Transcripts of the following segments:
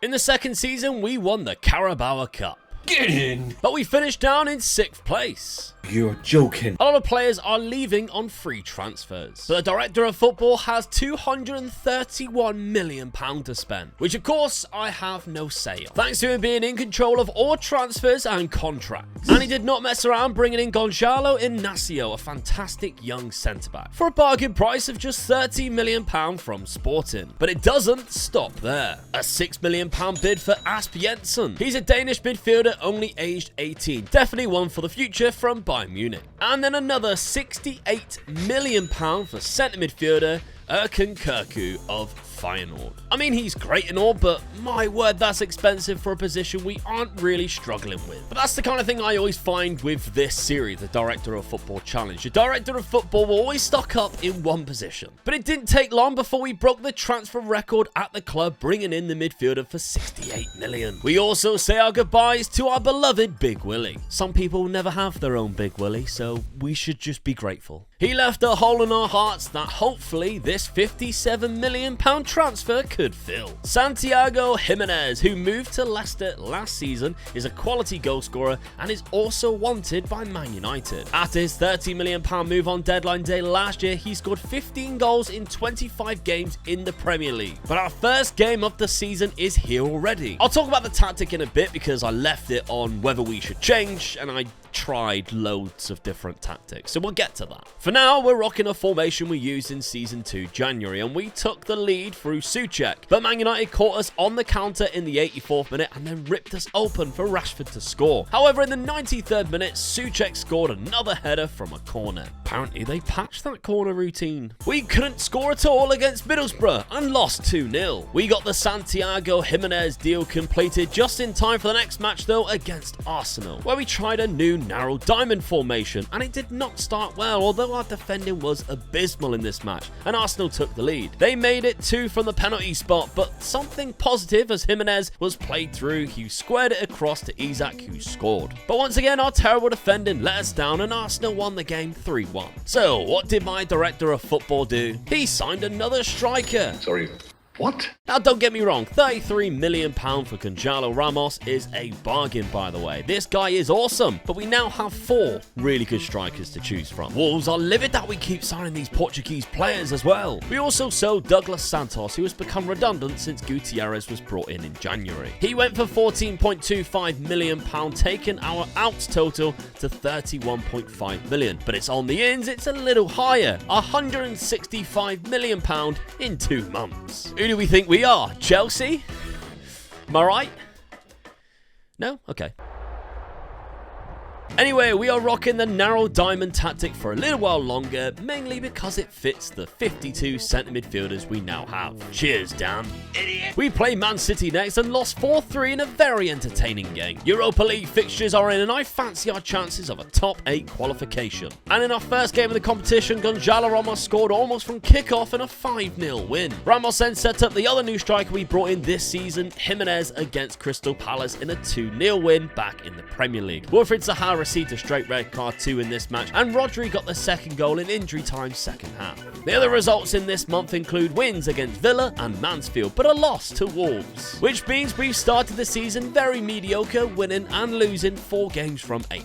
In the second season, we won the Carabao Cup. Get in! But we finished down in 6th place. You're joking. A lot of players are leaving on free transfers. But the director of football has £231 million to spend, which of course I have no say on, thanks to him being in control of all transfers and contracts. And he did not mess around bringing in Gonzalo Inacio, a fantastic young centre-back, for a bargain price of just £30 million from Sporting. But it doesn't stop there. A £6 million bid for Asp Jensen. He's a Danish midfielder only aged 18. Definitely one for the future from Bayern Munich. And then another £68 million for centre midfielder Erkan Kirku of Feyenoord. I mean, he's great and all, but my word, that's expensive for a position we aren't really struggling with. But that's the kind of thing I always find with this series, the Director of Football Challenge. The Director of Football will always stock up in one position. But it didn't take long before we broke the transfer record at the club, bringing in the midfielder for £68 million. We also say our goodbyes to our beloved Big Willie. Some people never have their own Big Willie, so we should just be grateful. He left a hole in our hearts that hopefully this £57 million transfer could fill. Santiago Jimenez, who moved to Leicester last season, is a quality goalscorer and is also wanted by Man United. After his £30 million move on deadline day last year, he scored 15 goals in 25 games in the Premier League. But our first game of the season is here already. I'll talk about the tactic in a bit because I left it on whether we should change, and I tried loads of different tactics, so we'll get to that. For now, we're rocking a formation we used in Season 2 January, and we took the lead through Souček, but Man United caught us on the counter in the 84th minute and then ripped us open for Rashford to score. However, in the 93rd minute, Souček scored another header from a corner. Apparently, they patched that corner routine. We couldn't score at all against Middlesbrough and lost 2-0. We got the Santiago Jimenez deal completed just in time for the next match though, against Arsenal, where we tried a new narrow diamond formation, and it did not start well, although our defending was abysmal in this match, and Arsenal took the lead. They made it 2 from the penalty spot, but something positive as Jimenez was played through. He squared it across to Isak, who scored. But once again, our terrible defending let us down, and Arsenal won the game 3-1. So, what did my director of football do? He signed another striker. Sorry. What? Now, don't get me wrong, £33 million for Gonzalo Ramos is a bargain, by the way. This guy is awesome, but we now have 4 really good strikers to choose from. Wolves are livid that we keep signing these Portuguese players as well. We also sold Douglas Santos, who has become redundant since Gutierrez was brought in January. He went for £14.25 million, taking our outs total to £31.5 million. But it's on the ins, it's a little higher, £165 million in 2 months. Who do we think we are? Chelsea? Am I right? No? Okay. Anyway, we are rocking the narrow diamond tactic for a little while longer, mainly because it fits the 52 centre midfielders we now have. Cheers, Dan. Idiot. We play Man City next and lost 4-3 in a very entertaining game. Europa League fixtures are in, and I fancy our chances of a top 8 qualification. And in our first game of the competition, Gonzalo Ramos scored almost from kickoff in a 5-0 win. Ramos then set up the other new striker we brought in this season, Jimenez, against Crystal Palace in a 2-0 win back in the Premier League. Wilfried Zaha received a straight red card too in this match, and Rodri got the second goal in injury time second half. The other results in this month include wins against Villa and Mansfield, but a loss to Wolves, which means we've started the season very mediocre, winning and losing 4 games from 8.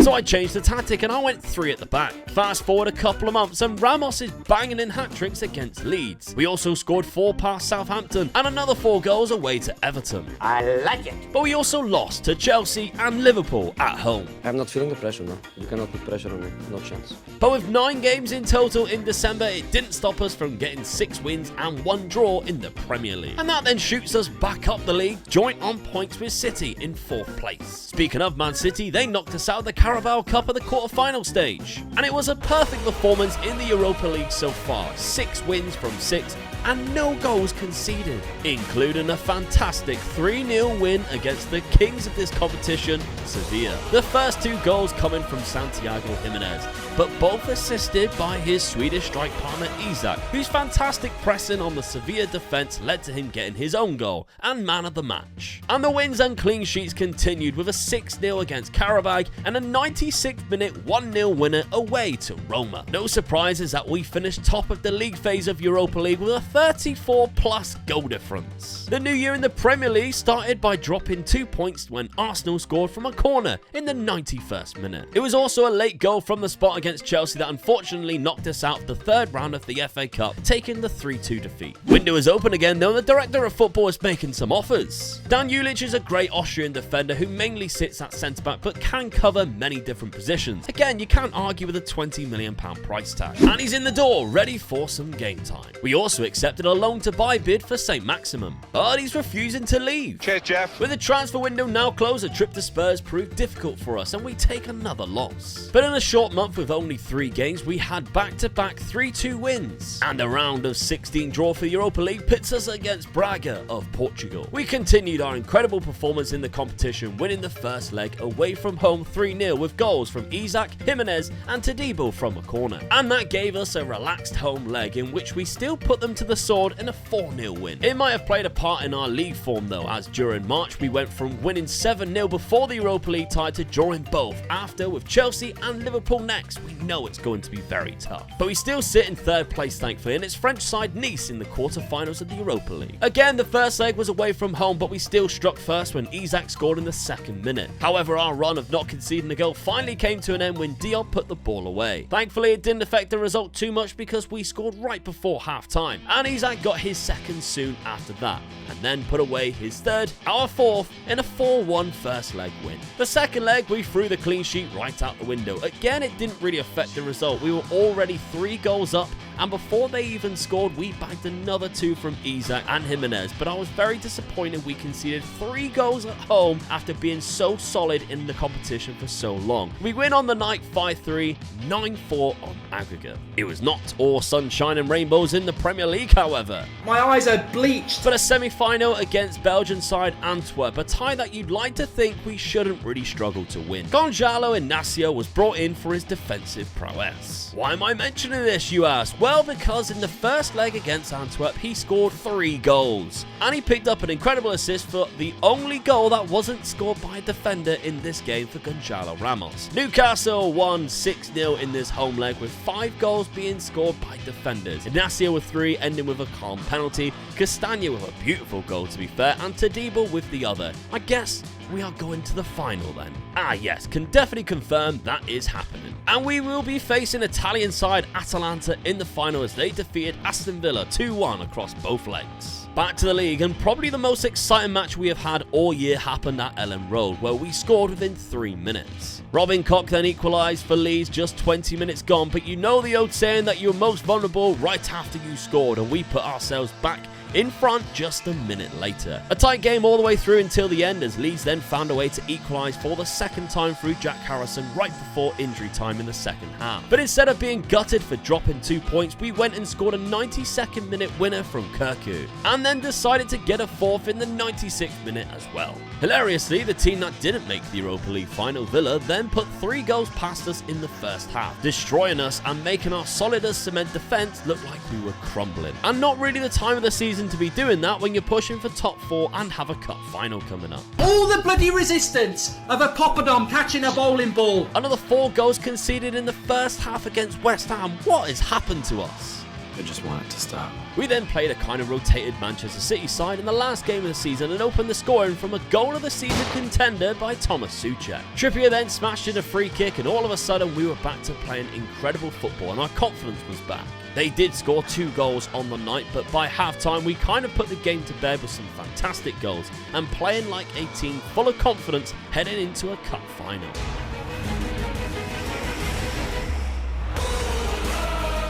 So I changed the tactic and I went 3 at the back. Fast forward a couple of months and Ramos is banging in hat-tricks against Leeds. We also scored 4 past Southampton and another 4 goals away to Everton. I like it. But we also lost to Chelsea and Liverpool at home. I'm not feeling the pressure now. You cannot put pressure on me. No chance. But with 9 games in total in December, it didn't stop us from getting 6 wins and 1 draw in the Premier League. And that then shoots us back up the league, joint on points with City in 4th place. Speaking of Man City, they knocked us out of the Carabao Cup at the quarter-final stage. And it was a perfect performance in the Europa League so far. 6 wins from 6 and no goals conceded, including a fantastic 3-0 win against the kings of this competition, Sevilla. The first 2 goals coming from Santiago Jimenez, but both assisted by his Swedish strike partner Isak, whose fantastic pressing on the Sevilla defence led to him getting his own goal and man of the match. And the wins and clean sheets continued with a 6-0 against Qarabağ and a 96th minute 1-0 winner away to Roma. No surprises that we finished top of the league phase of Europa League with a 34 plus goal difference. The new year in the Premier League started by dropping 2 points when Arsenal scored from a corner in the 91st minute. It was also a late goal from the spot against Chelsea that unfortunately knocked us out of the third round of the FA Cup, taking the 3-2 defeat. Window is open again though, and the director of football is making some offers. Dan Ulic is a great Austrian defender who mainly sits at centre-back but can cover many different positions. Again, you can't argue with a £20 million price tag. And he's in the door, ready for some game time. We also accepted a loan-to-buy bid for St. Maximum, but he's refusing to leave. Cheers, Jeff. With the transfer window now closed, a trip to Spurs proved difficult for us and we take another loss. But in a short month with only 3 games, we had back-to-back 3-2 wins. And a round of 16 draw for the Europa League pits us against Braga of Portugal. We continued our incredible performance in the competition, winning the first leg away from home 3-0 with goals from Isaac, Jimenez and Todibo from a corner. And that gave us a relaxed home leg in which we still put them to the sword in a 4-0 win. It might have played a part in our league form though, as during March we went from winning 7-0 before the Europa League tie to drawing both after, with Chelsea and Liverpool next. We know it's going to be very tough. But we still sit in third place thankfully, and it's French side Nice in the quarterfinals of the Europa League. Again, the first leg was away from home, but we still struck first when Isaac scored in the second minute. However, our run of not conceding a goal finally came to an end when Diop put the ball away. Thankfully, it didn't affect the result too much because we scored right before half-time, and Isaac got his second soon after that, and then put away his third, our fourth, in a 4-1 first leg win. The second leg, we threw the clean sheet right out the window. Again, it didn't really affect the result. We were already 3 goals up, and before they even scored, we bagged another 2 from Isaac and Jimenez, but I was very disappointed we conceded 3 goals at home after being so solid in the competition for so long. We win on the night 5-3, 9-4 on aggregate. It was not all sunshine and rainbows in the Premier League, however. My eyes are bleached. But a semi-final against Belgian side Antwerp, a tie that you'd like to think we shouldn't really struggle to win. Gonzalo Inacio was brought in for his defensive prowess. Why am I mentioning this, you ask? Well, because in the first leg against Antwerp, he scored 3 goals. And he picked up an incredible assist for the only goal that wasn't scored by a defender in this game for Gonzalo Ramos. Newcastle won 6-0 in this home leg with 5 goals being scored by defenders. Inacio with 3, ending with a calm penalty, Castagna with a beautiful goal to be fair, and Todibo with the other. I guess we are going to the final then. Ah yes, can definitely confirm that is happening. And we will be facing Italian side Atalanta in the final as they defeated Aston Villa 2-1 across both legs. Back to the league, and probably the most exciting match we have had all year happened at Ellen Road, where we scored within 3 minutes. Robin Koch then equalised for Leeds just 20 minutes gone, but you know the old saying that you're most vulnerable right after you scored, and we put ourselves back in front just a minute later. A tight game all the way through until the end, as Leeds then found a way to equalise for the second time through Jack Harrison right before injury time in the second half. But instead of being gutted for dropping 2 points, we went and scored a 92nd minute winner from Kirku, and then decided to get a 4th in the 96th minute as well. Hilariously, the team that didn't make the Europa League final, Villa, then put 3 goals past us in the first half, destroying us and making our solid as cement defence look like we were crumbling. And not really the time of the season to be doing that when you're pushing for top 4 and have a cup final coming up. All the bloody resistance of a poppadom catching a bowling ball. Another 4 goals conceded in the first half against West Ham. What has happened to us? I just want it to stop. We then played a kind of rotated Manchester City side in the last game of the season and opened the scoring from a goal of the season contender by Thomas Souček. Trippier then smashed in a free kick, and all of a sudden we were back to playing incredible football and our confidence was back. They did score 2 goals on the night, but by half-time we kind of put the game to bed with some fantastic goals and playing like a team full of confidence heading into a cup final.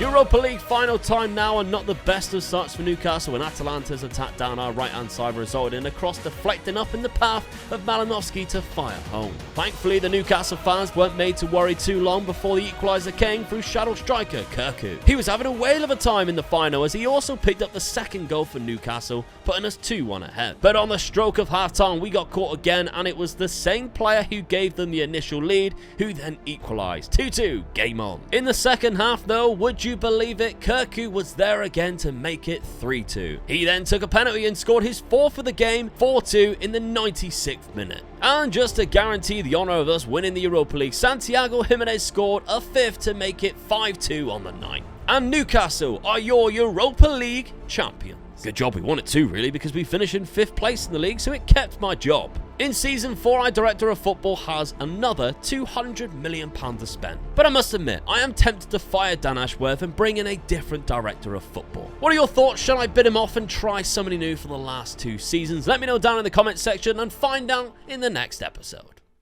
Europa League final time now, and not the best of starts for Newcastle when Atalanta's attack down our right-hand side resulted in a cross deflecting up in the path of Malinowski to fire home. Thankfully, the Newcastle fans weren't made to worry too long before the equaliser came through shadow striker Kirku. He was having a whale of a time in the final as he also picked up the second goal for Newcastle, putting us 2-1 ahead. But on the stroke of half-time, we got caught again, and it was the same player who gave them the initial lead who then equalised. 2-2, game on. In the second half though, would you believe it, Kirku was there again to make it 3-2. He then took a penalty and scored his 4th of the game, 4-2 in the 96th minute. And just to guarantee the honour of us winning the Europa League, Santiago Jimenez scored a 5th to make it 5-2 on the night. And Newcastle are your Europa League champions. Good job we won it too, really, because we finished in 5th place in the league, so it kept my job. In Season 4, our Director of Football has another £200 million to spend. But I must admit, I am tempted to fire Dan Ashworth and bring in a different Director of Football. What are your thoughts? Shall I bid him off and try somebody new for the last 2 seasons? Let me know down in the comments section and find out in the next episode.